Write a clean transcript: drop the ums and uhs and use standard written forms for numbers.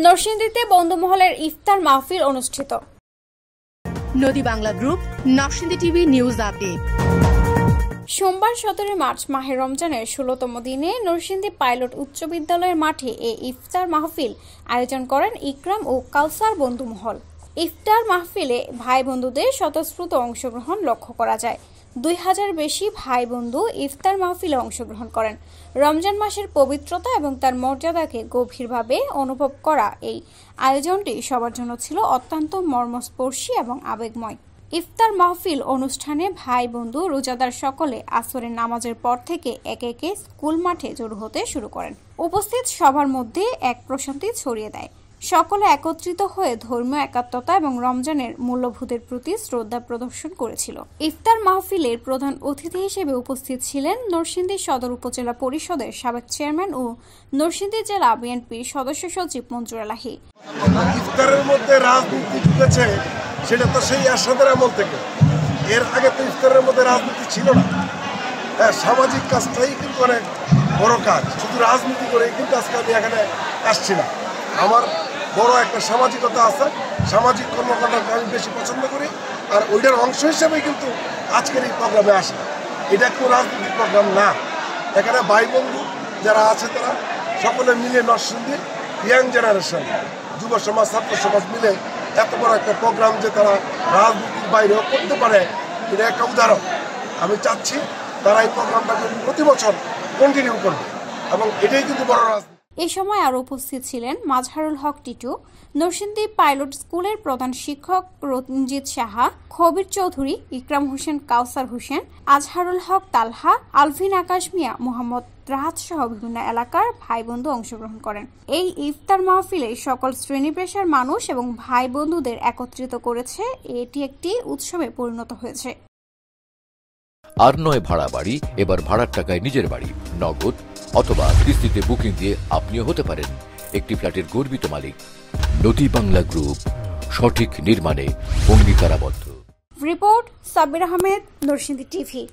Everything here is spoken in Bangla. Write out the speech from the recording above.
নরসিংদীতে বন্ধুমহলের ইফতার মাহফিল অনুষ্ঠিত। নদী Bangla group, Narsingdi TV news update. সোমবার 17 মার্চ মাহে রমজানের 16তম দিনে নরসিংদী পাইলট উচ্চ বিদ্যালয়ের মাঠে এই ইফতার মাহফিল আয়োজন করেন ইকরাম ও কাউসার বন্ধুমহল। ইফতার মাহফিলে ভাই বন্ধুদের স্বতঃস্ফূর্ত অংশগ্রহণ লক্ষ্য করা যায়। 2000 বেশি ভাই বন্ধু ইফতার মাহফিলে অংশগ্রহণ করেন। রমজান মাসের পবিত্রতা এবং তার মর্যাদাকে গভীরভাবে অনুভব করা এই আয়োজনটি সবার জন্য ছিল অত্যন্ত মর্মস্পর্শী এবং আবেগময়। ইফতার মাহফিল অনুষ্ঠানে ভাই বন্ধু রোজাদার সকলে আসরের নামাজের পর থেকে একে একে স্কুল মাঠে জড়ো হতে শুরু করেন। উপস্থিত সবার মধ্যে এক প্রশান্তি ছড়িয়ে দেয়। সকলে একত্রিত হয়ে ধর্মীয় একাত্মতা এবং রমজানের মূল্যবোধের প্রতি শ্রদ্ধা প্রদর্শন করেছিল। ইফতার মাহফিলের প্রধান অতিথি হিসেবে উপস্থিত ছিলেন নরসিংদী সদর উপজেলা পরিষদের সাবেক চেয়ারম্যান ও নরসিংদী জেলা বিএনপির সদস্য সচিব মঞ্জুর আলাহি। ইফতারের মধ্যে রাজনীতি ঢুকেছে, সেটা তো সেই এরশাদের আমল থেকে। এর আগে তো ইফতারের মধ্যে রাজনীতি ছিল না। হ্যাঁ, সামাজিক কাজটাই কিন্তু অনেক বড় কাজ। শুধু রাজনীতি করে কিন্তু আজকে আমি এখানে আসছি না। আমার বড় একটা সামাজিকতা আছে, সামাজিক কর্মকাণ্ডকে আমি বেশি পছন্দ করি, আর ওইটার অংশ হিসেবেই কিন্তু আজকের এই প্রোগ্রামে আসে। এটা কোনো রাজনৈতিক প্রোগ্রাম না। এখানে ভাই বন্ধু যারা আছে তারা সকলে মিলে নরসিংদীর ইয়াং জেনারেশন, যুব সমাজ, ছাত্র সমাজ মিলে এত বড় একটা প্রোগ্রাম যে তারা রাজনীতির বাইরেও করতে পারে, এটা একটা উদাহরণ। আমি চাচ্ছি তারা এই প্রোগ্রামটাকে প্রতি বছর কন্টিনিউ করবে, এবং এটাই কিন্তু বড় রাজনীতি। এই সময় আরো উপস্থিত ছিলেন মাজহারুল হক টিটু, নরসিংদী পাইলট স্কুলের প্রধান শিক্ষক রঞ্জিত সাহা, খবির চৌধুরী, ইকরাম হোসেন, কাউসার হোসেন, আজহারুল হক তালহা, আলভিন আকাশ মিয়া, মোহাম্মদ রাহাত সহ বিভিন্ন এলাকার ভাই বন্ধু অংশগ্রহণ করেন। এই ইফতার মাহফিলে সকল শ্রেণী পেশার মানুষ এবং ভাই বন্ধুদের একত্রিত করেছে। এটি একটি উৎসবে পরিণত হয়েছে। আর নয় ভাড়া বাড়ি, এবার ভাড়ার টাকায় নিজের বাড়ি, নগদ অথবা কিস্তিতে বুকিং দিয়ে আপনিও হতে পারেন একটি ফ্ল্যাটের গর্বিত মালিক। নদী বাংলা গ্রুপ, সঠিক নির্মাণে অঙ্গীকারাবদ্ধ। Report Sabbir Ahmed, Narsingdi TV.